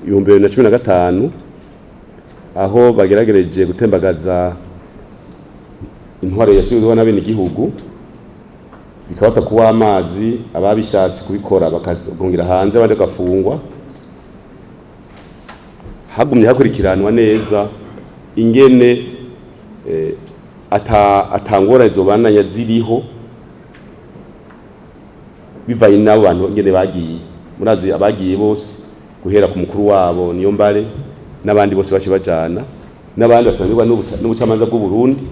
2015 aho bageragereje gutembagaza intwaro yashyizweho n'abene igihugu bikabata kuwa amazi ababishatse kubikora bakagongera hanze abandi bagafungwa. Hagumye hakurikiranwa neza ingene atangora izo bananya ziriho bivaye n'abo bantu ngene bagiye murazi abagiye bose guhera ku mukuru wabo niyo mbare n'abandi bose bashi bajana n'abandi batangirwa n'ubucamanza bw'u Burundi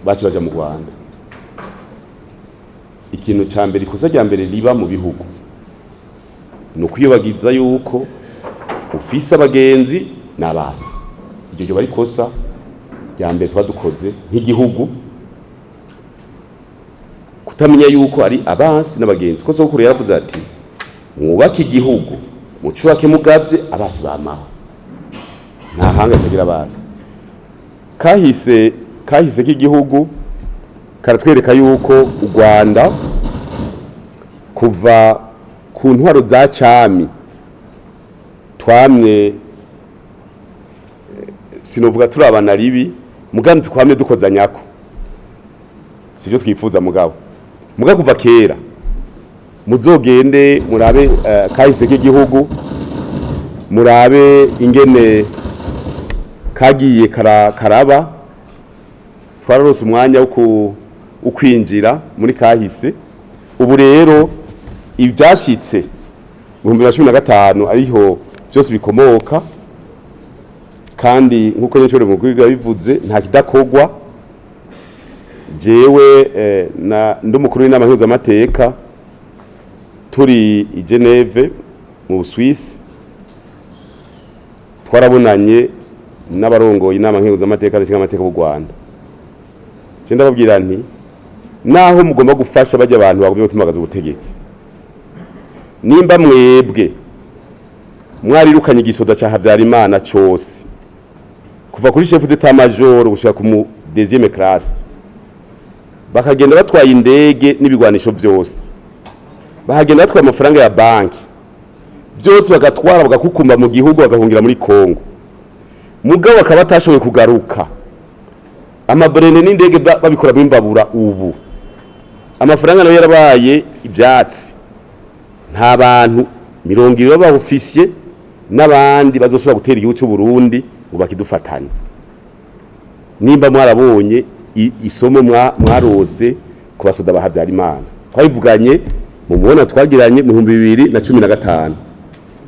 baci baja mu Rwanda. Ikintu ca mbere ikosa rya mbere riba mu bihugu no kwiyobagiza yuko ufise abagenzi n'abasi. Iryo ryo bari kosa rya mbere twadukoze nk'igihugu kutamenya yuko ari abasi n'abagenzi. Ko sokuru yaravuze ati mwubake igihugu mucubake mugavye abasi bamaho nta hanga tagira abasi. Kahise k'igihugu karatwereka yuko u Rwanda kuva ku ntwaro za cami twamye sinovuga turabana ribi mugandi twamye dukozanyako sivyo twifuza mugabo kuva kera muzogende murabe kahise k'igihugu murabe ingene kagiye karaba twararose umwanya ukwinjira muri kahise. Ubu rero ibyashitse mu 2015 ariho byose bikomoka kandi nkuko nyeshore mu kwiga bivuze nta kidakogwa. Jewe ndumukuru w'inama mpuzamamateka turi i Geneve mu Swiss twarabonanye n'abarongoye inama mpuzamamateka n'amateka y'u Rwanda. Cyenda babwira nti naho mugomba gufasha bajya abantu bagomba gutumagaza ubutegetsi nimba mwebwe mwarirukanye igisoda cya Habyarimana cyose kuva kuri chef d'état major gushika ku deuxième classe bakagenda batwaye indege n'ibigwanisho byose bahagenda batwaye amafaranga ya banki byose bagatwara bagakukumba mu gihugu bagahungira muri Kongo mugabo akaba atashoboye kugaruka amabrene n'indege babikora bimbabura. Ubu amafaranga nayo yarabaye ibyatsi nta bantu 20 baba officier n'abandi bazoshobora gutera igihugu cy'u Burundi ngo bakidufatane. Nimba mwarabonye isomo mwarose ku basoda ba Habyarimana twabivuganye mu mubona twagiranye mu 2015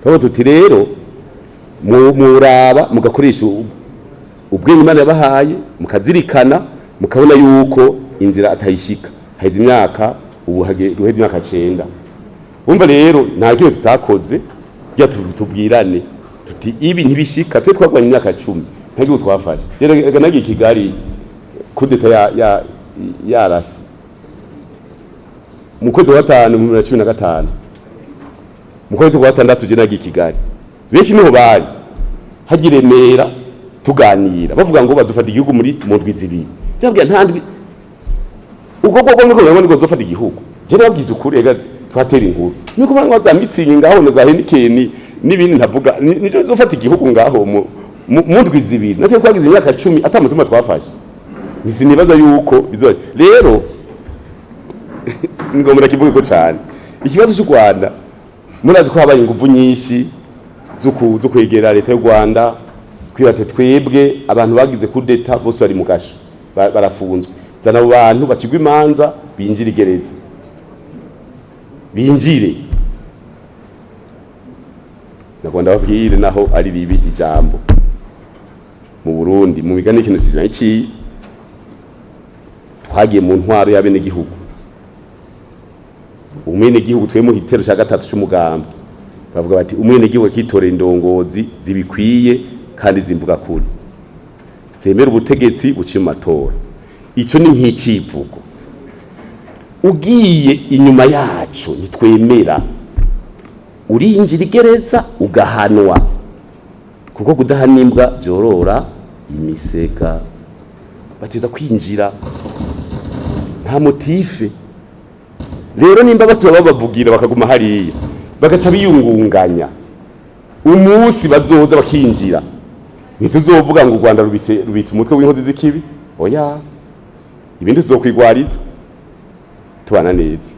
twaba tuti rero muraba mugakoresha ubwenge Imana yabahaye mukazirikana mukabona yuko inzira atayishika haize imyaka ubu ruheze imyaka 9. Umva rero nta kintu tutakoze bya tubwirane tuti ibi ntibishika twe twagwanye imyaka 10 ntagiye twafashe rero nagiye Kigali kudeta ya rasi mu kwezi wa 5 mu 2015 mu kwezi wa 6 je nagiye Kigali benshi niho bari hagiremera tuganira bavuga ngo bazofata igihugu muri mu ndwi zibiri cyabwiye ntandwi ubwo niko ngo zofata igihugu je nabwize ukuri ega twatera inkuru niko banga zamitsinga ngaho na za Henikeni n'ibindi ntavuga nizo zofata igihugu ngaho mu ndwi zibiri natwe twagize imyaka 10 atamutuma twafashe nisinibaza yuko bizoje rero ngomera kivuga ko cyane ikibazo cy'u Rwanda murazi ko habaye ingufu nyinshi zo kwegera leta y'u Rwanda kwibate twebwe abantu bagize kudeta bose bari mu gasho barafunzwe zana abo bantu bacigwa imanza binjira igereza binjire nagomba babwire naho ari ribi ijambo mu Burundi mu migani ikintu sizana iki twagiye mu ntwaro y'abene gihugu umwene gihugu twe mu hitero cya gatatu cy'umugambi bavuga bati umwene gihugu kitore indongozi zibikwiye kandi zimvuga kuri zemera ubutegetsi buciye mu matora. Ico ni nk'icivugo ugiye inyuma yacu nitwemera urinjira igereza ugahanwa kuko kudahanimbwa byorora imisega batiza kwinjira nta motife. Rero nimba batuba babavugira bakaguma hariya bagaca biyungunganya umunsi bazoza bakinjira ntituzovuga ngo u Rwanda rubitse umutwe w'inkozi z'ikibi oya ibindi tuzokwigwariza tubana neza.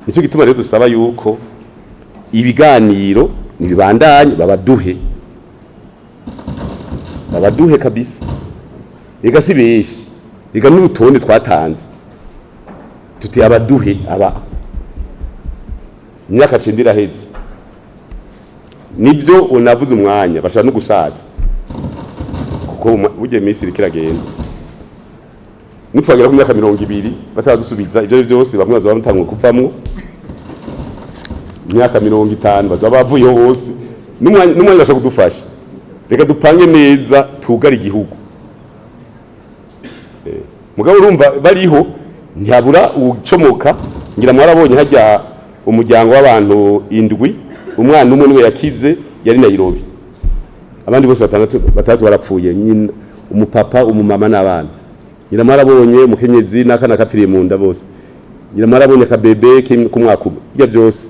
Nicyo gituma rero dusaba yuko ibiganiro nibibandanye babaduhe kabisa. Ega si beshi ega n'urutonde twatanze tuti abaduhe aba imyaka 9 iraheze nivyo unavuze umwanya bashaka no gusaza kuko buje Misiri irikiragenda nitwagera ku myaka 20 batadusubiza ibyo byose bamwe bazaba batanguye kuvamwo imyaka 50 bazaba bavuye hose n'umwanya bashaka kudufasha. Reka dupange neza tugara igihugu mugabo urumva bariho ntihabura ucomoka ngira mwarabonye hajya umuryango w'abantu 7 umwana umwe niwe yakize yari Nairobi abandi bose batatu barapfuye nyine umupapa umumama n'abana. Ngira mwarabonye mukenyezi n'akana kapfiriye mu nda bose. Ngira mwarabonye kabebe kumwaka ya byose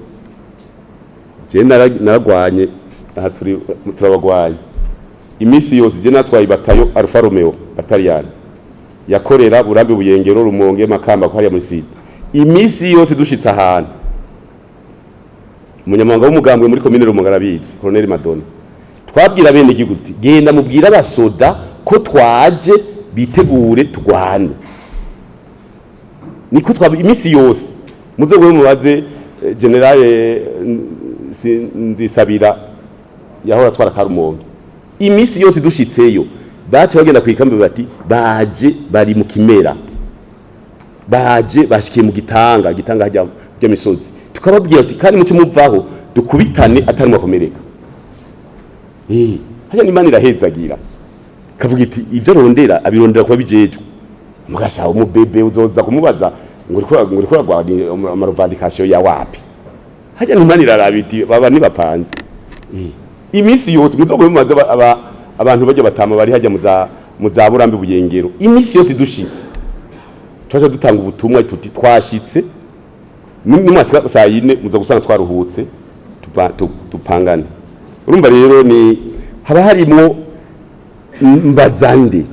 je naragwanye aha turabagwanye imisi yose je natwaye batayo Alfa Romeo bataliyani yakorera Burambi Buyengero Rumonge Makamba ko hariya muri site imisi yose dushitse ahantu umunyamanga w'umugambwe muri commune Rumonge arabizi Colonel Madonna twabwira bene giguti genda mubwira abasoda ko twaje bitegure tugwane niko imisi yose muzogo mubaze General Nzisabira yahora twara Karumonge imisi yose dushitseyo bace bagenda kwikambe bati baje bari mu Kimera baje bashikiye mu gitanga hajya misozi tukababwira ati kandi mucyo muvaho dukubitane atari mwakomereka hajya n'Imana irahezagira kavuga iti ivyo rondera abirondera kuba bijejwe mugashaho mu bebe uzoza kumubaza ngo urikora gwani amarovandikation ya wapi hajya n'Imana irarabiti baba nibapanze imisi yose muzogo mumaze abantu bajya batama bari hajya mu za Burambi Buyengero imisi yose dushitse twaje dutanga ubutumwa tuti twashitse n'umwashika saa 4 muza gusanga twaruhutse tupangane. Urumva rero ni haba harimo mbazande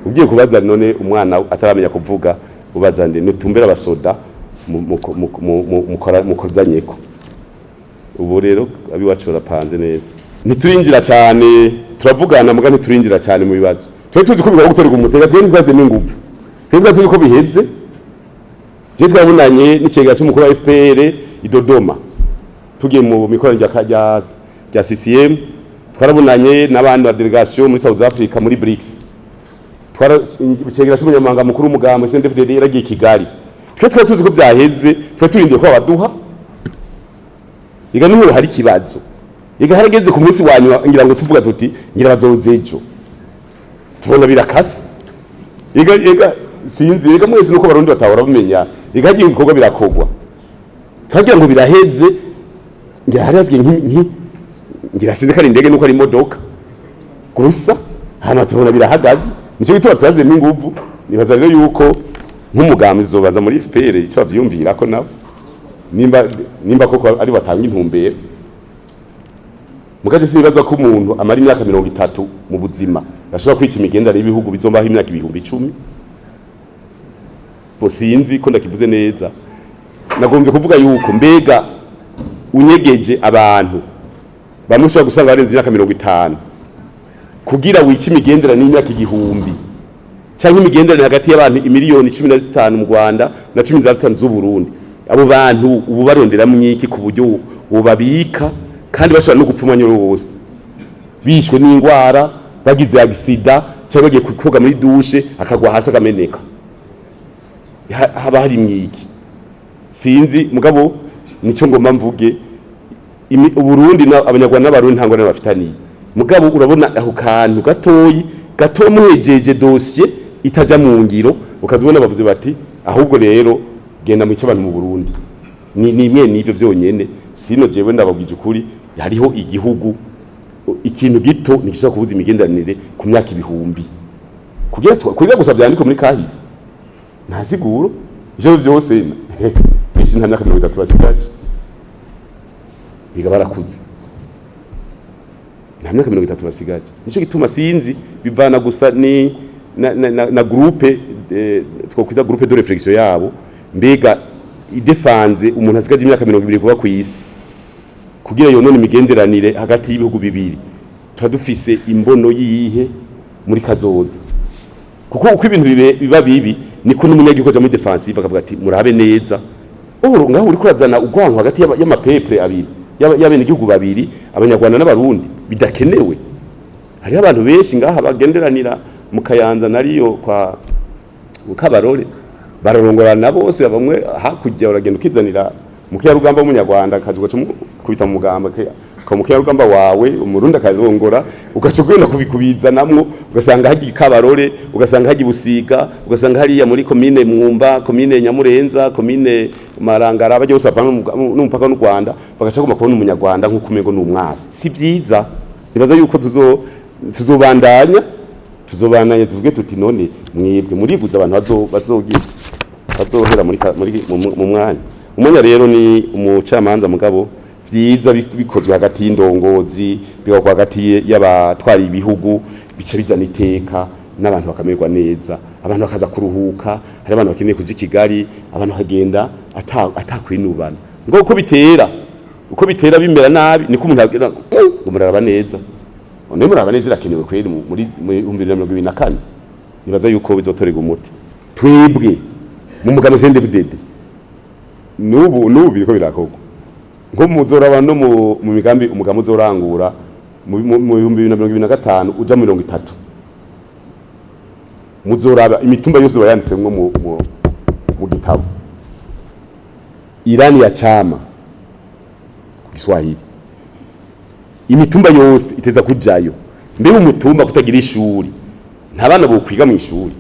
ugiye kubaza none umwana ataramenya kuvuga ubazande nutumbera abasoda mukozanyeko ubu rero abiwacu barapanze neza ntiturinjira cyane turavugana muga ntiturinjira cyane mu bibazo twe tuzi ko bigomba gutorega umutega twe ntibaze n'ingufu twebwe tuzi ko biheze je twabunanye n'icega cy'umukuru wa FPR idodoma tugiye mu mikoranire rya CCM twarabunanye n'abandi ba delegation muri South Africa muri BRICS icegera cy'umunyamanga mukuru w'umugambo CNDD-FDD yaragiye Kigali twe tuzi ko byaheze twe turindiye ko abaduha iga n'ubu hari kibazo iga harageze ku munsi wanyu ngira ngo tuvuga tuti ngira bazozejo tubona birakase iga sinzi iga mwese nuko barundi batahora bamenya iga hagiye ibikorwa birakogwa twagira ngo biraheze ngira harazwe ngira sinzi kari indege nuko ari imodoka gusa hano tubona birahagaze nicyo gituma turaze n'inguvu nibaza rero yuko nk'umugambi zobaza muri FPR icyo bavyumvira ko nabo nimba koko ari batanga intumbero mugaje sibaza ko umuntu amara imyaka 30 mu buzima ashobora kwica imigendera y'ibihugu bizombaho imyaka 1010 bosinzi ko ndakivuze neza nagombye kuvuga yuko mbega unyegeje abantu bamushobora gusanga barenze imyaka 50 kugira wica imigendera n'imyaka 1000 cyangwa imigendera hagati y'abantu miliyoni 15 mu Rwanda na 15 z'u Burundi abo bantu ubu barondera mwiki ku buryo ubabika kandi bashobora no gupfuma nyoro wose bishwe n'ingwara bagize accident cyangwa bagiye koga muri douche akagwa hasi akameneka haba hari mwiki sinzi mugabo nicyo ngomba mvuge Burundi abanyarwanda n'abarundi ntango n'abafitaniye mugabo urabona aho kantu gato muhejeje dossier itaja mu ngiro ukazibona bavuze bati ahubwo rero genda mu cy'abantu mu Burundi ni imwe n'ivyo byonyene sino jewe ndababwije ukuri hariho igihugu ikintu gito nikishobora kubuza imigenderanire ku myaka 1000 kugira gusa byandiko muri kahise ntaziguro ivyo byose bishi nta myaka 30 basigaje biga barakuze nta myaka 30 basigaje nico gituma sinzi bivana gusa ni na groupe twokwita groupe de réflexion yabo mbega idefanze umuntu asigaje imyaka 20 kuba ku isi kugira yonone imigenderanire hagati y'ibihugu bibiri dufise imbono yihe muri kazoza kuko uko ibintu biba bibi niko n'umunyagihugu aja muri defensive akavuga ati murabe neza ngaho uri kurazana ugwanko hagati y'amapepre abiri y'abene igihugu babiri abanyarwanda n'abarundi bidakenewe hari abantu benshi ngaha bagenderanira mu Kayanza nariyo kwa Kabarore bararongorana bose bamwe hakujya uragenda ukizanira mu Kiyarugamba w'umunyarwanda akazuga cyo kubita mu mugamba mu Kiyarugamba wawe umurundi akarongora ugacugenda kubikubizanamwo ugasanga hagiye Kabarore ugasanga hagiye Busiga ugasanga hariya muri commune Mwumba commune Nyamurenza commune Marangara abaje bose bapanga n'umupaka n'u Rwanda bagaca kuma kubona umunyarwanda nko kumengo n'umwasi si byiza nibaza yuko tuzobandanya tuvuge tuti none mwebwe muriguza abantu bazohera mu mwanya rero ni umucamanza mugabo vyiza bikozwe hagati y'indongozi bigakwa hagati y'abatwari ibihugu bice bizana iteka n'abantu bakamerwa neza abantu bakaza kuruhuka hari abantu bakeneye kuja Kigali abantu kagenda atakwinubana ngo uko bitera bimera nabi niko umuntu agira ngo muraraba neza one muraraba neza irakenewe kweri muri 2024 nibaza yuko bizotorega umuti twebwe mu mugano CNDD-FDD nubu biriko birakogwa ngo muzoraba no mu migambi umugamo uzorangura mu 2025 uja mu 30 muzoraba imitumba yose bayanditse ngo mu gitabo Irani ya chama Kiswahili imitumba yose iteza kujayo mbe umutumba kutagira ishuri nta bana bo kwiga mu ishuri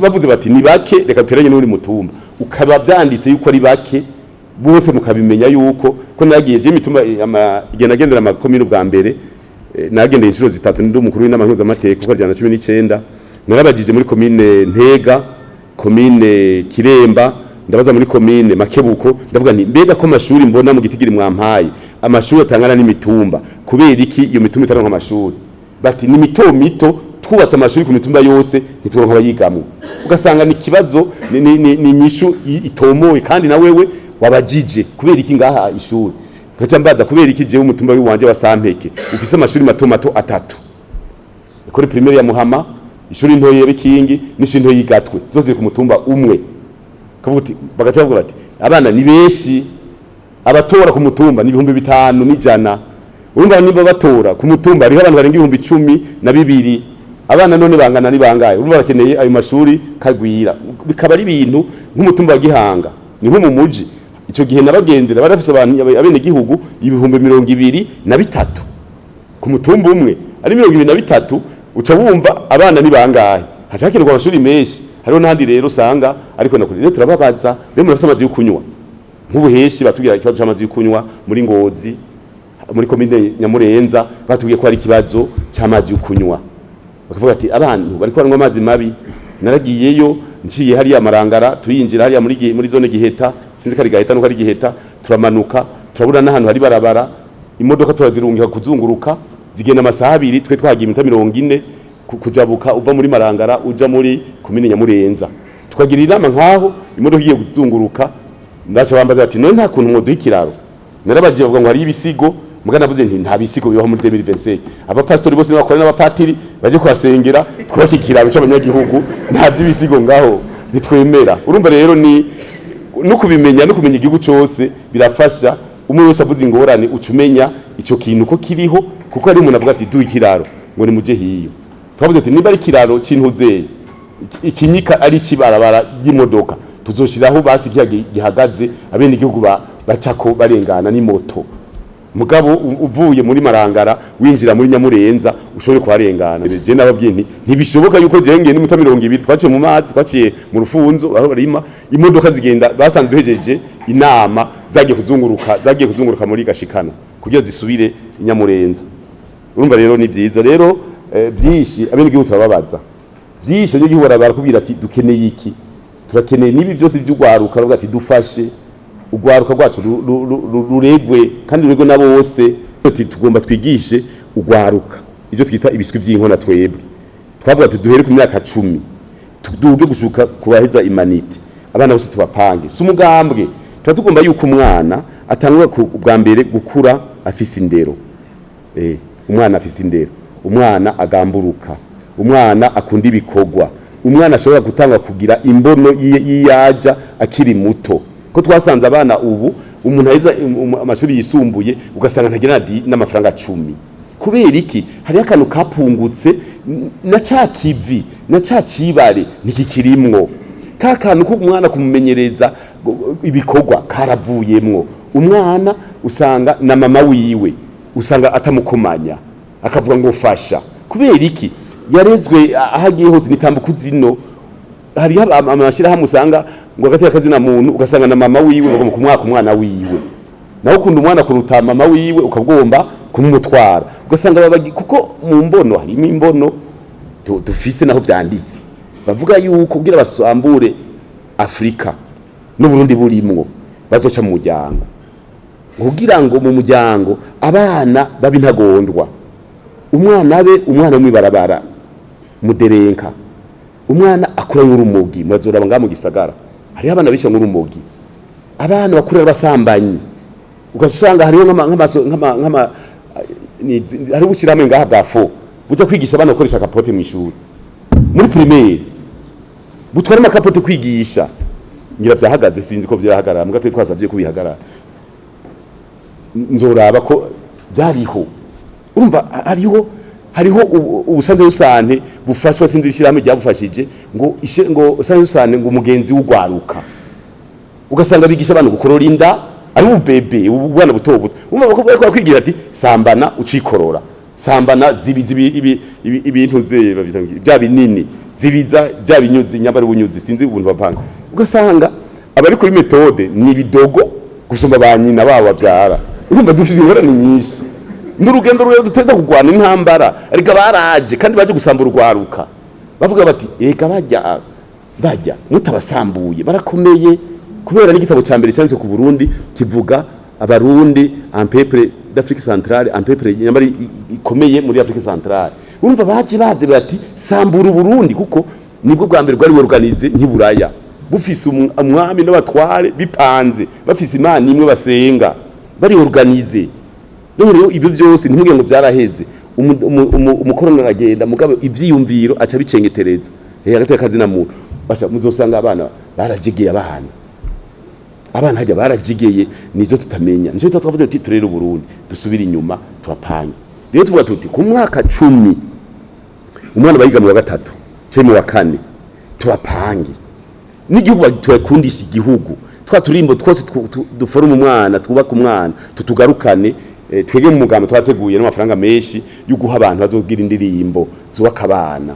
bavuze bati ni bake reka tuteranye n'uri mutumba ukaba byanditse yuko ari bake bose mukabimenya yuko ko nagiye je imitumba igenagendera amakomine bwa mbere nagendeye inshuro zitatu ndi umukuru w'inamahuza amateka ko ajana 19 narabagije muri komine Ntega komine Kiremba ndabaza muri komine Makebuko ndavuga nti mbega ko amashuri mbona mu gitigiri mwampaye amashuri atangana n'imitumba kubera iki iyo mitumba itaronka amashuri bati ni mito twubatse amashuri ku mitumba yose ntituronka abayigamwe ugasanga ni kibazo ni nyishu itomoye kandi na wewe wabajije kubera iki ngaha ishuri gaca mbaza kubera iki jewe umutumba w'iwanje wa Sampeke ufise amashuri mato atatu ekole primaire ya Muhama ishuri ntoye y'Ikingi n'ishuri ntoye y'Igatwe zose ku mutumba umwe kavuti bagaca bavuga bati abana ni beshi abatora ku mutumba ni 500 n'ijana urumva nimba batora ku mutumba ari abantu barenga 10,012 abana none bangana ni bangaye urumva bakeneye ayo mashuri kagwira bikaba ari ibintu nk'umutumba wa Gihanga ni nko mu muji ico gihe nabagendera barafise abantu abene gihugu 2023 ku mutumba umwe ari 2023 uca wumva abana ni bangaye hacakenirwa amashuri menshi hariho nandi rero usanga ariko nakuri rero turababaza be murafise amazi yo kunywa nk'ubuheshi batubwira ikibazo cy'amazi yo kunywa muri Ngozi muri komine Nyamurenza batubwiye ko ari ikibazo cy'amazi yo kunywa bakavuga ati abantu bari ko banywa amazi mabi naragiyeyo nciye hari ya Marangara tuyinjira hari muri zone Giheta sinzi kari Gaheta no kari Giheta turamanuka turabura n'ahantu hari barabara imodoka turazirungika kuzunguruka zigenda amasaha 2 twe twagiye 40 kujabuka uva muri Marangara uja muri komine Nyamurenza tukagira inama nkaho imodoka igiye kuzunguruka ndacha bambaza ati none nta kuntu mwoduha ikiraro narabagiye bavuga ngo hari ibisigo mugana navuze nti nta bisigo bibaho muri 2025 abapastori bose n'abakora n'abapatiri baje kwasengera twubaka ikiraro cy'abanyagihugu nta by'ibisigo ngaho nitwemera urumva rero ni no kubimenya no kumenya igihugu cyose birafasha umwe wese avuze ingorane ucumenya ico kintu ko kiriho kuko ari umuntu avuga ati duha ikiraro ngo ni muje hiyo twavuze ati niba ari kiraro c'intuzeye ikinyika ari kibarabara y'imodoka tuzoshiraho basi gihagaze abene igihugu bacako barengana ni moto mugabo uvuye muri Marangara winjira muri Nyamurenza ushobore kuharengana je nababwiye nti ntibishoboka yuko je ngiye ni muta 200 twaciye mu mazi twaciye mu rufunzo aho barima imodoka zigenda basanzwe duhejeje inama zagiye kuzunguruka muri Gashikana kugira zisubire Nyamurenza urumva rero ni byiza rero byinshi abene igihugu turababaza byinshi n'igihugu barakubwira ati dukeneye iki turakeneye nibi byose by'ugwaruka bavuga ati dufashe ugwaruka rwacu ruregwe kandi ruregwe nabo bose tugomba twigishe ugwaruka ivyo twita ibiswi vy'inkona twebwe twavuga ati duhere ku myaka 10 tuduge gushuka kubaheza imanite abana bose tubapange si umugambwe tugomba yuko umwana atangura bwa mbere gukura afise indero umwana afise indero umwana agamburuka umwana akunda ibikorwa umwana ashobora gutanga kugira imbono yiyaja akiri muto ko twasanze abana ubu umuntu aiza amashuri yisumbuye ugasanga ntagira n'amafaranga 10 kubera iki hari akantu kapungutse na cakivi na cacibare ntikikirimwo kakantu ko umwana kumumenyereza ibikorwa karavuyemwo umwana usanga na mama wiwe usanga atamukomanya akavuga ngo fasha kubera iki yarezwe ahagiye hose nitambuka zino hari amashira hamusanga ngo agateka kazina muntu ugasanga na mama wiwe ngo kumwaka umwana wiwe naho ukunda umwana kuruta mama wiwe ukagomba kumutwara ugasanga kuko mu mbono hari imbono dufise naho byanditse bavuga yuko kugira basambure Afrika no Burundi burimwo bazoca mu muryango kugira ngo mu muryango abana babintagondwa umwana mwibarabara muderenka umwana akura nk'urumogi mwazoraba nga mu gisagara hari abana bisha nk'urumogi abana bakura basambanyi ugasanga hariho nk'ama hari ubushirame ngaha bwafo buja kwigisha abana gukoresha kapote mu ishuri muri primaire butwara amakapote kwigisha ngira vyahagaze sinzi ko vyarahagarara muga twe twasavye kubihagarara nzoraba ko byariho urumva hariho ubusanzwe usante bufashwa sinzi ishirame ryabufashije ngo sanze usante ngo umugenzi w'ugwaruka ugasanga bigisha abantu gukorora inda ari ubebe ubwana buto buto umva ko bariko kwigira ati sambana ucikorora sambana ibintu ze bya binini zibiza bya binyuzi nyambari bunyuzi sinzi ubuntu bapanga ugasanga abari kuri metode ni bidogo gusumba banyina babo bavyara urumva dufise ingorane nyinshi ndurugendo rero duteza kugwana intambara ariko baraje kandi baje gusambura urwaruka bavuga bati eka bajya mutabasambuye barakomeye kubera n'igitabo ca mbere cyanditse ku Burundi kivuga abarundi en peuple d'Afrique centrale en peuple nyambari ikomeye muri Afrique centrale urumva baje bati sambura Burundi kuko nibwo bwa mbere bwari organize nk'iburaya bufise umwami n'abatware bipanze bafise imana imwe basenga bari organize rero ivyo byose ntimubwiye ngo byaraheze umukorona aragenda mugabe ivyiyumviro aca bicengetereza agateka kazina muntu basha muzosanga abana barajigeye abana hajya barajigeye nizo tutamenya nizo twavuze ati turere Burundi dusubira inyuma turapange rero tuvuga tuti ku mwaka 10 umwana bayiga mu wa gatatu cyo mu wa kane turapange n'igihugu twakundisha igihugu twaturimbo twose duforuma umwana twubaka umwana tutugarukane twege mu mugambo twateguye n'amafaranga menshi yo guha abantu bazogira indirimbo zubaka abana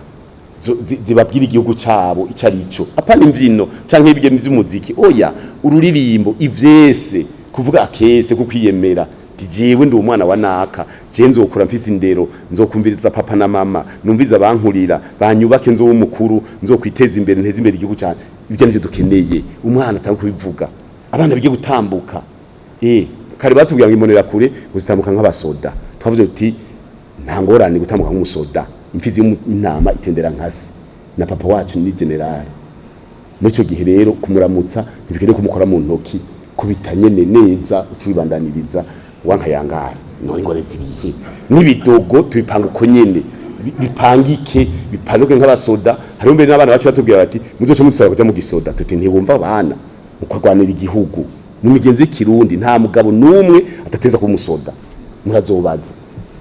zibabwira igihugu cabo icarico apana imvyino canke ibige vy'umuziki oya ururirimbo ivyese kuvuga akese kukwiyemera jewe ndi umwana wa naka je nzokura mfise indero nzokumviriza papa na mama numviza bankurira banyubake nzo w'umukuru nzokwiteza imbere nteze imbere igihugu cyane ibyo nivyo dukeneye umwana atanga kubivuga abana bigiye gutambuka kare batubwira ngo imonera kure guzitambuka nk'abasoda twavuze uti nta ngorane gutambuka nk'umusoda imfizi y'intama itendera nkasi na papa wacu ni general muri cyo gihe rero kumuramutsa ntibikeneye kumukora mu ntoki kubitanye neza ucibandaniriza wankayangara none ngore zirihe nibidogo tubipanga uko nyene bipangike bipanuke nk'abasoda hari mbere n'abana bacu batubwira bati muzoce mutsara kuja mu gisoda tuti ntibumva abana ukagwanira igihugu mu migenzo y'ikirundi nta mugabo numwe atateza ku musoda murazobaza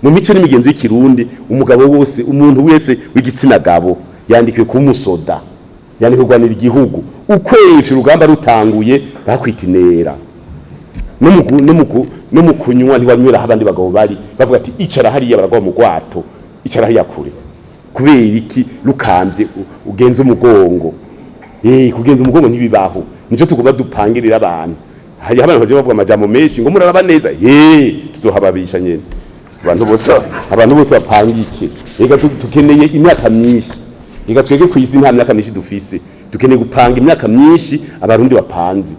mu mico n'imigenzo y'ikirundi umugabo wose umuntu wese w'igitsina gabo yandikiwe ku musoda yandikiwe kugwanira igihugu ukwesha urugamba rutanguye bakwitinera no mu kunywa ntiwanywera abandi bagabo bari bavuga ati icara hariya baragwa mu gwato icara hariya kure kubera iki rukambye ugenze umugongo kugenza umugongo ntibibaho nico tugomba dupangirira abantu hari abantu baje bavuga amajambo menshi ngo muraraba neza tuzohababisha nyene abantu bose bapangike ega tukeneye imyaka myinshi ega twege kwisi nta myaka myinshi dufise dukeneye gupanga imyaka myinshi abarundi bapanze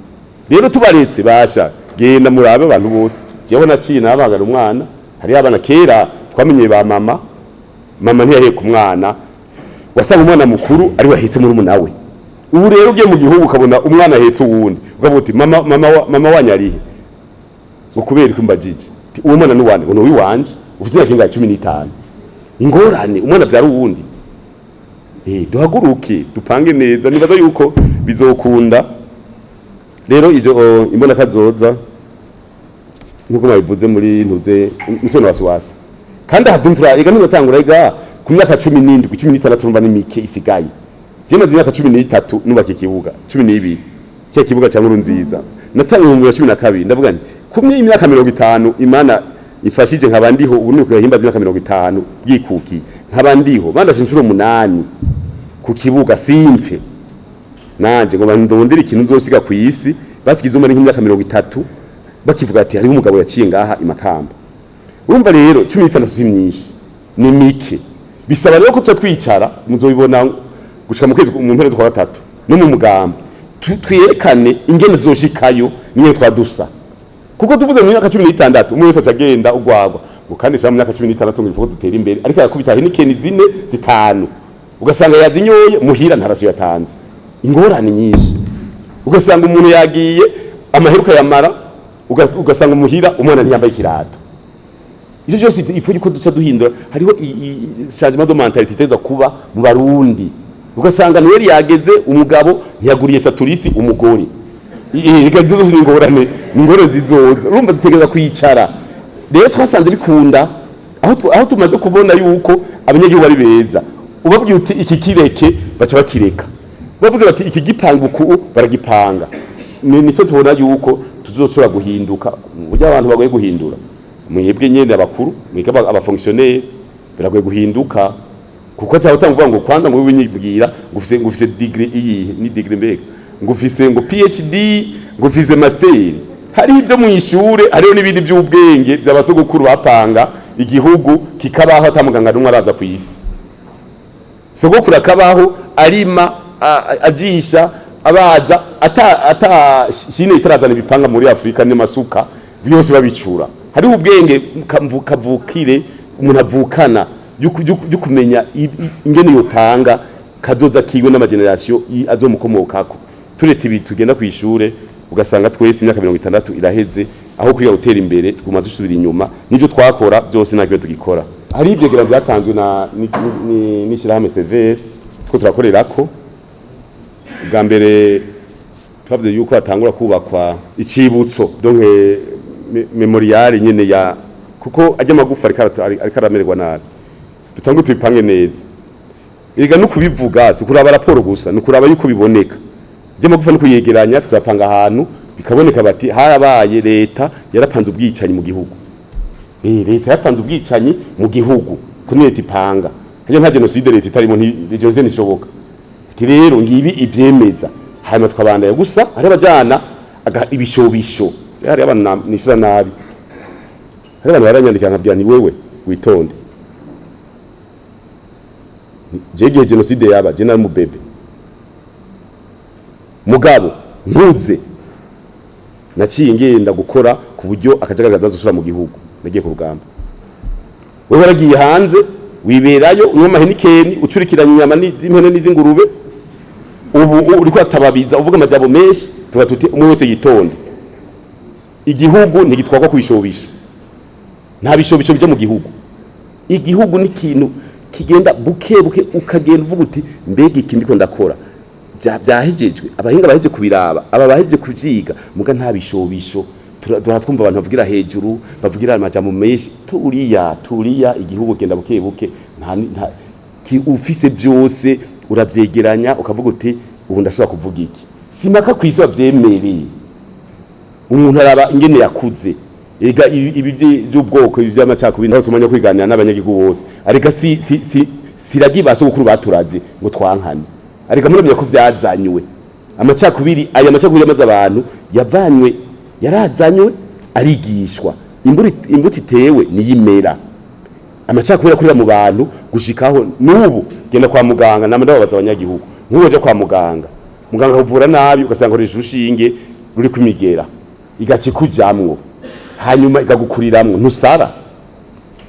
rero tubaretse basha genda murabe abantu bose jewe naciye nabagara umwana hari abana kera twamenye ba mama ntiyaheka umwana wasanga umwana mukuru ari wahetse muri umunawe ubu rero ugiye mu gihugu ukabona umwana ahetse uwundi ukavuga uti mama wanyarihe ngo kubera kumbajije uwo mwana n'uwande ngo wiwanje ufite imyaka ingahe 15 ingorane umwana byari uwundi duhaguruke dupange neza nibaza yuko bizokunda rero ijo imbona kazoza nkuko nabivuze muri ntuze musone waswasi kandi hadumvira ega nizotangura ega ku myaka 17 16 turumva n'imike isigaye je maze imyaka 13 nubaka ikibuga 12 cyo kibuga cya nkuru nziza natanga mu 12 ndavuga nti kumye imyaka 50 imana ifashije nkabandiho ubu ni kuhimbaza imyaka 50 yikuki nkabandiho bandashe inshuro 8 ku kibuga simfe nanje ngo bandondera ikintu nzosiga ku isi basigize umwe nk'imyaka 30 bakivuga ati hari umugabo yaciye ngaha imakamba urumva rero 16 simyinshi ni mike bisaba rero ko twicara muzobibona gushika mu kwezi mu mpera kwa 3 no mu mugamba twiyerekane ingene zoshikayo niyo twadusa kuko tuvuze mu myaka 16 umwe wese acagenda ugwagwa ngo kandi sa mu myaka 16 ngivuga dutera imbere ariko yakubita henikeni 4 5 ugasanga yazinyoye muhira ntarasiyo yatanze ingorane nyinshi ugasanga umuntu yagiye amaheruka yamara ugasanga muhira umwana ntiyambaye ikirato ivyo byose ifu ko duca duhindura hariho changement de mentalité teza kuba mu barundi ugasanga niwe yageze umugabo ntiyaguriye saturisi umugore igazo zose ingorane zizoza urumva dutegeza kwicara rero twasanze bikunda aho tumaze kubona yuko abanyagihugu bari beza ubabwiye uti iki kireke baca bakireka bavuze bati iki gipanga uku baragipanga nico tubona yuko tuzosura guhinduka burya abantu bagoye guhindura mwebwe nyene abakuru mwega abafonctionnaire biragoye guhinduka kuko cyangwa utamvuga ngo kwanza ngo winyibwira ngufise degree iyi ni degree mbega ngufise ngo PhD ngufise master hari ibyo mu ishure hariho nibindi by'ubwenge by'abasogokuru bapanga igihugu kikabaho atamuganga numwe araza ku isi sogokuru akabaho arima ajisha abaza ata shine itarazana ibipanga muri Afrika n'amasuka byose babicura hari ubwenge kavukire umuntu avukana yo kumenya ingene yopanga kazoza kiwe n'amageneration azomukomokako turetse ibi tugenda ku ishure ugasanga twese imyaka 60 iraheze aho kwiga gutera imbere twuma dusubira inyuma nivyo twakora byose ntakwe tugikora hari ibyegera byatanzwe na n'ishirahamwe severe ko turakorerako bwa mbere twavuze yuko atangura kubakwa icibutso donc memorial nyene ya kuko ajya magufa ariko aramererwa nabi dutanguye tubipange neza ega no kubivuga si kuraba raporo gusa no kuraba yuko biboneka ajya magufa no kuyegeranya tukapanga ahantu bikaboneka bati harabaye leta yarapanze ubwicanyi mu gihugu leta yapanze ubwicanyi mu gihugu kuni leta ipanga ajya nta genocide leta itarimo ntijoze nishoboka ati rero ngibi ivyemeza hanyuma twabandaya gusa hari abajana ibishobisho hari abana nishura nabi hari abantu baranyandika nkabwira ni wewe witonde jege genocide yaba je na mubebe mugabo ntuze naciye ngenda gukora ku buryo akajagara dazusura mu gihugu nagiye ku rugamba wewe waragiye hanze wiberayo unyoma henikeni ucurikiranya inyama n'impene n'izingurube ubu uriko atababiza uvuga amajabo menshi tubatuti umwe wese yitonde igihugu ntigitwakwa kubishobisha nta bishobisho byo mu gihugu igihugu ni kintu kigenda buke ukagenda uvuga uti mbega iki ndiko ndakora byahejejwe abahinga baheje kubiraba aba baheje kuvyiga muga nta bishobisho twumva abantu bavugira hejuru bavugira amajambo menshi turiya igihugu genda buke nta ufise byose uravyegeranya ukavuga uti ubu ndashobora kuvuga iki simaka kwisi bavyemereye umuntu araba ingene yakuze ega ibi by'ubwoko ivy'amacakubiri hose umanya kwiganira n'abanyagihugu bose areka siragibaso gukuru baturaze ngo twankane areka muramya ko vyazanywe amacakubiri aya macakubiri amaze abantu yavanywe yarazanywe arigishwa imbuto itewe niyimera amacakubiri akurira mu bantu gushikaho n'ubu genda kwa muganga namwe ndababaza abanyagihugu nk'uboje kwa muganga uvura nabi ugasanga ukoresha urushinge ruri kumigera igaci kujamwo hanyuma igagukuriramwo ntusara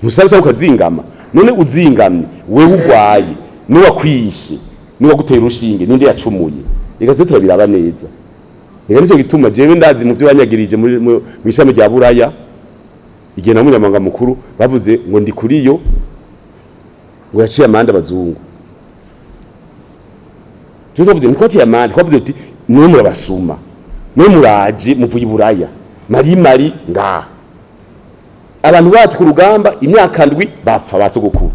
cyangwa ukazingama none uzingamye wewe ugwaye n'uwakwishe n'uwaguteye urushinge ninde yacumuye igazo turabiraba neza ega nico gituma jewe ndazi mu byo banyagirije mu ishami rya Buraya igihe namunyamanga mukuru bavuze ngo ndi kuriyo ngo yaciye amanda abazungu tuzovuze niko yaciye amanda twavuze ati mwe murabasuma mwe muraje muvuye Buraya mari ngaha abantu bacu ku rugamba imyaka ndwi bapfa basogokuru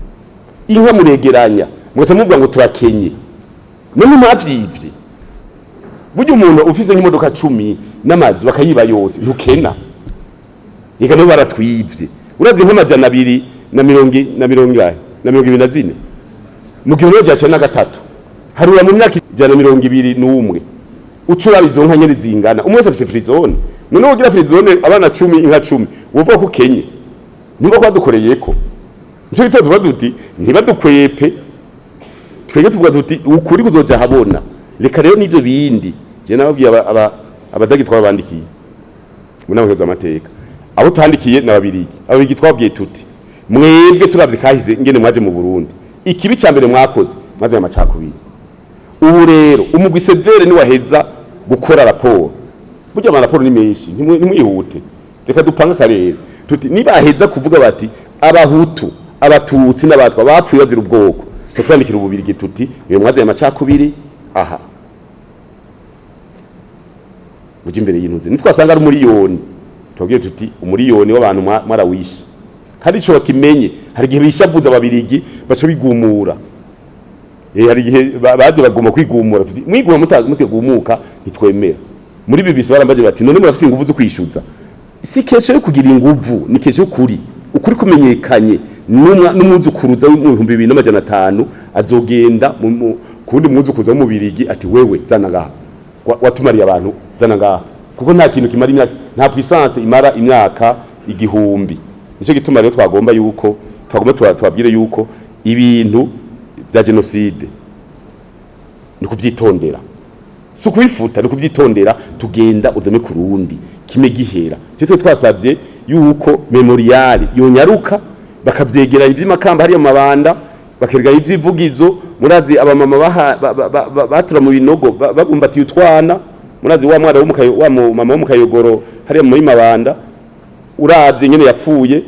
inka muregeranya mugaca muvuga ngo turakenye none mwavyivye burya umuntu ufise nk'imodoka 10 n'amazi bakayiba yose ntukena yega no baratwivye urazi nk'amajana 224 mu gihe no jace na gatatu harura mu myaka 121 ucura izo nka nyene zingana umwese afise frizone none wogira frizone abana 10 inka 10 wovuga ko kenye niba kwadukoreyeko nico gito tuvuga duti ntibadukwepe twege tuvuga duti ukuri kuzoja habona reka rero nivyo bindi je nababwiye abadagi twabandikiye muna muheza amateka abo tandikiye ababirigi twabwiye tuti mwebwe turavye kahize ngene mwaje mu Burundi ikibi cyambere mwakoze maze amacakubiri ubu rero umugwi severe ni waheza gukora raporo burya ama raporo ni menshi ntimwihute reka dupanga karere tuti niba aheza kuvuga bati abahutu abatutsi n'abatwa bapfuye bazira ubwoko cyo twandikira ububirigi tuti uyo mwaze amacakubiri aha muje imbere y'intuze nitwasanga ari umuriyoni tubwiye tuti umuriyoni w'abantu mwarawishe hari ico bakimenye hari igihe bishavuza ababirigi baco bigumura hari igihe baje bagomba kwigumura tuti mwiguma mutegumuka nitwemera muri bibisi barambaje bati none murafise inguvu zo kwishuza si kesho yo kugira inguvu ni kesho ukuri kumenyekanye n'umuzukuruza mu 2500 azogenda kundi muzukuruza mu birigi ati wewe zana ngaha watumariye abantu zana ngaha kuko nta kintu kimara imyaka nta puissance imara imyaka igihumbi nico gituma rero twagomba yuko twabwire yuko ibintu bya genocide ni kuvyitondera si kubifuta ni kuvyitondera tugenda udome kurundi kime gihera cyo twasavye yuko memorial yonyaruka bakavyegeranya ivy'imakamba hari amabanda bakerega ivyivugizo murazi abamama batura mu binogo bagumbatiye utwana murazi wa mwana wa mama wo mukayogoro hari mu mabanda uravye nyene yapfuye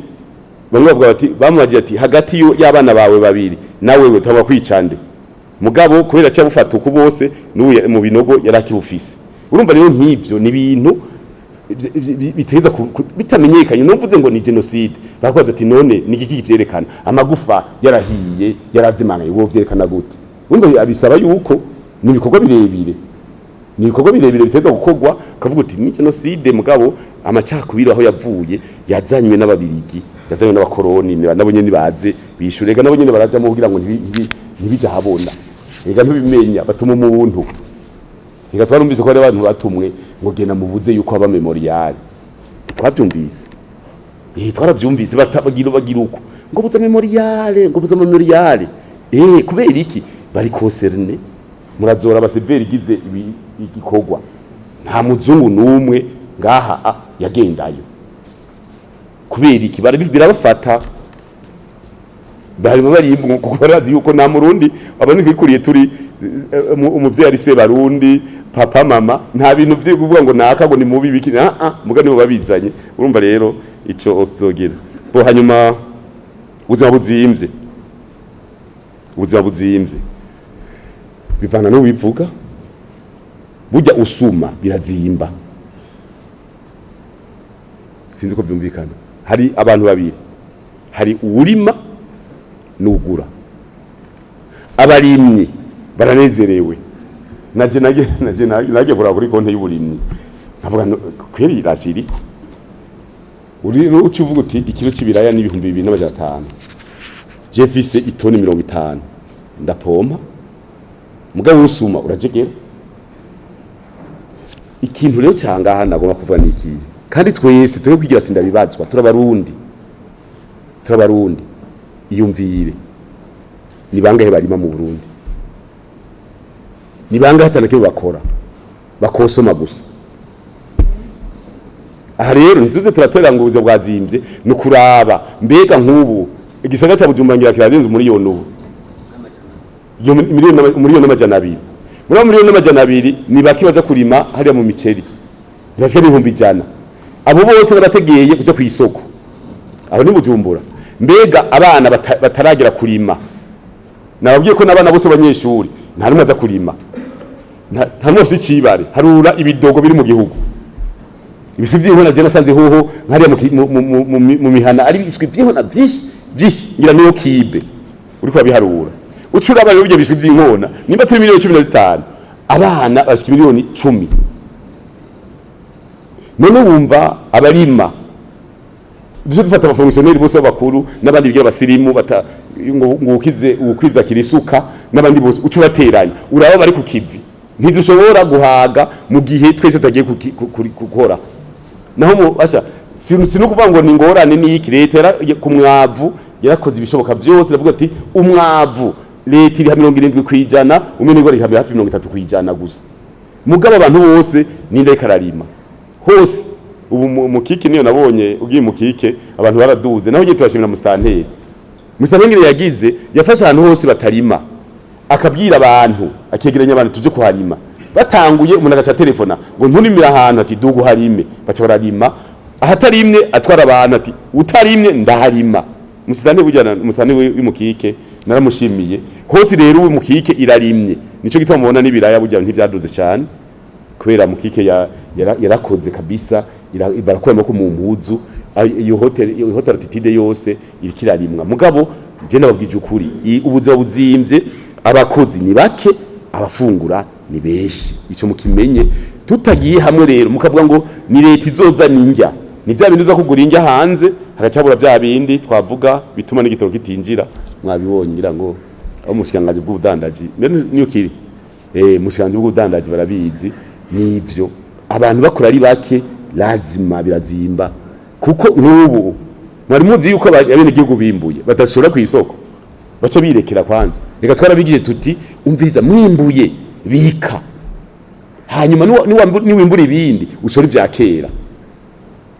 bamwe bavuga bati bamubaje ati hagati y'abana bawe babiri nawe we taba kwicande mugabo kubera cyo bufata uko bose n'uye mu binogo yarakirufise urumva rero nk'ivyo ni ibintu biteza bitamenyekanye numvuze ngo ni genocide bakoze ati none ni giki kivyerekana amagufa yarahiye yarazimanga yo vyerekana gute urumva abisaba yuko ni bikorwa birebire biteza gukorwa kavuga uti ni genocide mugabo amacakubiri aho yavuye yazanywe n'ababirigi yazanywe n'abakoroni nabo nyene baze bishurega nabo nyene baraja mu kugira ngo ntibija habona ega ntibimenya batuma mu buntu ega twarumvise ko ari abantu batumwe ngo gena mubuze yuko aba memorial twavyumvise twaravyumvise bagira uko ngo buza memorial kubera iki bari concerne murazora abaseveri gize igikorwa nta muzungu numwe ngaha yagendayo kubera iki birabafata bari kuko barazi yuko nta murundi abone kwikuriye turi umuvyeyi ari se barundi papa mama nta bintu byo kuvuga ngo naka ngo ni mubi biki muga nibo babizanye urumva rero ico zogira bo hanyuma ubuzima buzimvye bivana no bivuga burya usuma birazimba sinzi ko byumvikana hari abantu babiri hari uwurima n'ugura abarimyi baranezerewe naje kura kuri konte y'uburimyi nkavuga kweri rasiri uri ucuvuga uti ikiro c'ibiraya ni 2500 jefise itoni 50 ndapompa mugabo usuma urajegera ikintu rero cyangaha nagomba kuvuga niki kandi twese twe kwigira sinda bibazwa turabarundi iyumvire ni bangahe barima mu Burundi ni bangahe hatanake bakora bakosoma gusa aha rero nituze turatorera ngo ubuzima bwazimbye no kuraba mbega nk'ubu igisaga cya Bujumbura ngira kirarenze umuriyoni ubu umuriyoni n'amajana 2 muri umuriyoni n'amajana 2 ni baki baza kurima hariya mu miceri bashika n'ibihumbi 100 abo bose barategeye kuja ku isoko aho ni Bujumbura mbega abana bataragira kurima nababwiye ko nabana bose abanyeshuri nta numwe aza kurima nta mwose cibare harura ibidogo biri mu gihugu ibisi by'inkona je nasanze hoho nkariya mu mihana ari biswi by'inkona byinshi ngira niyo kibe uri kwa biharura ucura abana byo biswi by'inkona nimba turi miliyoni 15 abana bashika miliyoni 10 none wumva abarima duje dufata abafonctionnaire bose bakuru nabandi bigira basirimu bata ngo ukwiza kirisuka nabandi bose ucubateranya uraba bari ku kivi ntidushobora guhaga mu gihe twese tagiye gukora naho mu asha sino kuvuga ngo ni ngorane ni iki leta ku mwavu yarakoze ibishoboka byose ndavuga ati umwavu leta iri 70% umenigore iri hafi 30% gusa mugaba abantu bose ninde kararima hose ubu mukike niyo nabonye ugiye mukike abantu baraduze naho ngiye turashimira mustanteri yagize yafasha ahantu hose batarima akabwira abantu akegeranya abantu tuje kuharima batanguye umuntu agaca telefona ngo ntunimira ahantu ati dugu harime baca bararima ahatarimwe atwara abantu ati utarimwe ndaharima mustanteri w'imukike naramushimiye hose rero w'imukike irarimye nico gituma mubona n'ibiraya burya ntivyaduze cyane kubera mukike yarakoze kabisa barakwema ko mu mpuzu iyo hotel attitude yose irikirarimwa mugabo je nababwije ukuri ubuzima buzimvye abakozi ni bake abafungura ni beshi ico mukimenye tutagiye hamwe rero mukavuga ngo ni leta izoza ninjya ni bya bintu zo kugura injya hanze hagacabura bya bindi twavuga bituma n'igitoro kitinjira mwabibonye ngira ngo abo mushikangaje bw'ubudandaji niyo kiri mushikanje bw'ubudandaji barabizi nivyo abantu bakora ari bake lazima birazimba kuko nk'ubu mwari muzi yuko abene igihugu bimbuye badashobora ku isoko baca birekera kwanza reka twarabigije tuti umviriza mwimbuye bika hanyuma niwimbura ibindi ushora ivya kera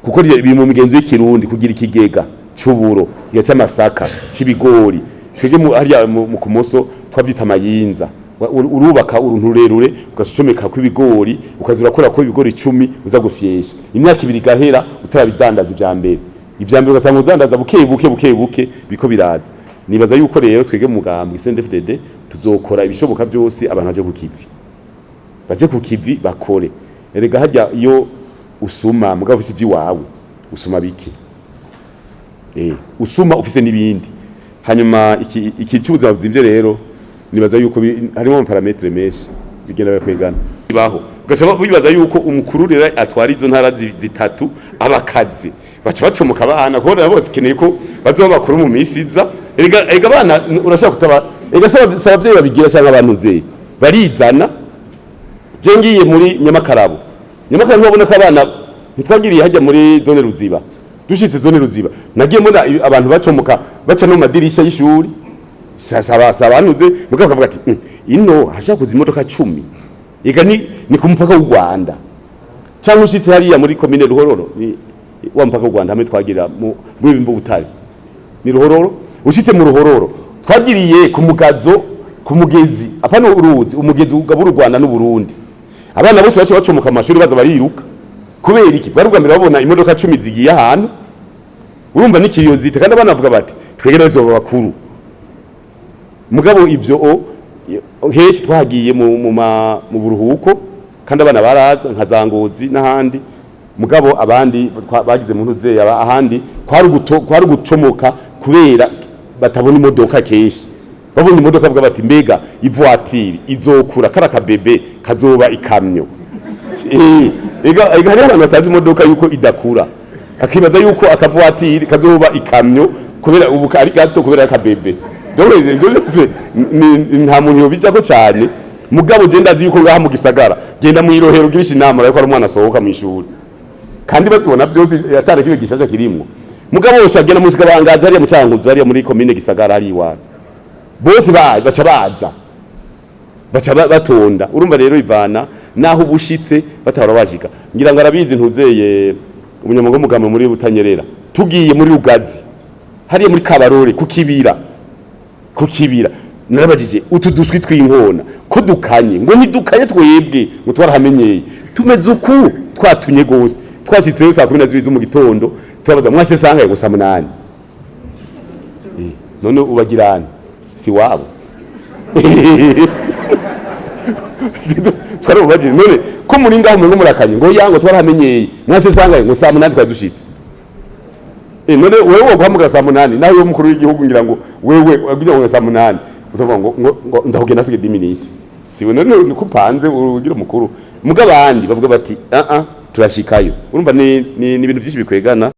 kuko biri mu migenzo y'ikirundi kugira ikigega c'uburo igaca amasaka c'ibigori twege mu hariya mu kumoso twavyita amayinza urubaka uruntu rurerure ugacomeka ko ibigori ukazura kora ko ibigori 10 uza gusyesha imyaka 2 gahera utarabidandaza ivya mbere ugatanga udandaza buke biko biraza nibaza yuko rero twege mu mugambwe CNDD-FDD tuzokora ibishoboka byose abantu baje ku kivi bakore erega hajya iyo usuma mugabo ufise iby'iwawe usuma bike usuma ufise n'ibindi hanyuma iki cyuza buzimvye rero nibaza yuko harimo amaparametre menshi bigenda bakwegana baho ugashaba bibaza yuko umukuru rero atwara izo ntara zitatu abakazi baca bacomoka abana ko nabo bakeneye ko bazoba bakuru mu misiza ega abana urashaka kutaba ega sabavye babigira cyangwa abantu nzeye barizana je ngiye muri Nyamakarabo babona ko abana ntitwagiriye hajya muri zone Ruziba dushitse zone Ruziba nagiye mbona abantu bacomoka baca no madirisha y'ishuri sasa banuze mugabo kavuga ati ino hashaka kuza imodoka 10 ega ni ku mupaka w'u Rwanda cyangwa ushitse hariya muri commune Ruhororo ni wa mupaka w'u Rwanda hamwe twagira mu bimbo butari ni Ruhororo ushitse mu Ruhororo twagiriye ku mugazo ku mugezi apano uruzi umugezi ugabura u Rwanda n'u Burundi abana bose bacu bacomoka amashuri baza bariruka kubera iki barugambira babona imodoka 10 zigiye ahantu urumva n'ikiriyo zite kandi abana bavuga bati twegera bazoba bakuru mugabo ivyo heshi twagiye mu buruhuko kandi abana baraza nka zangozi n'ahandi mugabo abandi bagize mu ntuze ahandi kwari gucomoka kubera batabona imodoka keshi babona imodoka bavuga bati mbega ivoitire izokura karaka bebe kazoba ikamyo ega hari abantu batazi imodoka yuko idakura akibaza yuko akavoitire kazoba ikamyo kubera ubu ari gato kubera akabebe dore nta muntu yobijako cyane mugabo je ndazi yuko ngaha mu gisagara genda mu irohero girisha inama ariko ari umwana asohoka mu ishuri kandi bazibona byose yatare kibe gishasha kirimwo mugabo wose agenda mu sigabangaza hariya mu Cankuzo hariya muri commune Gisagara hari iwawe bose baca batonda urumva rero ivana naho ubushitse batahora bajika ngira ngo arabizi ntuzeye umunyamabanga w'umugambi muri Butanyerera tugiye muri Rugazi hariya muri Kabarore ku kibira narabajije utu duswi twinkona ko dukanye ngo nidukanye twebwe ngo twarahamenyeye tumeze uku twatunye gose twashitseyo saa 12 zo mu gitondo tubabaza mwashe sanga ngo saa 8 none ubagirana si wabo twarabaje none ko muri ngaho mu murakanye ngo yango twarahamenyeye mwashe sanga ngo saa 8 twadushitse none wewe guhamagara saa 8 nawe yo mukuru w'igihugu ngira ngo wewe agira ngo saa 8 uzavuga ngo nzahugenda sige 10 minutes siwe none kupanze ugira mukuru mugabandi bavuga bati turashikayo urumva ni ibintu byinshi bikwegana.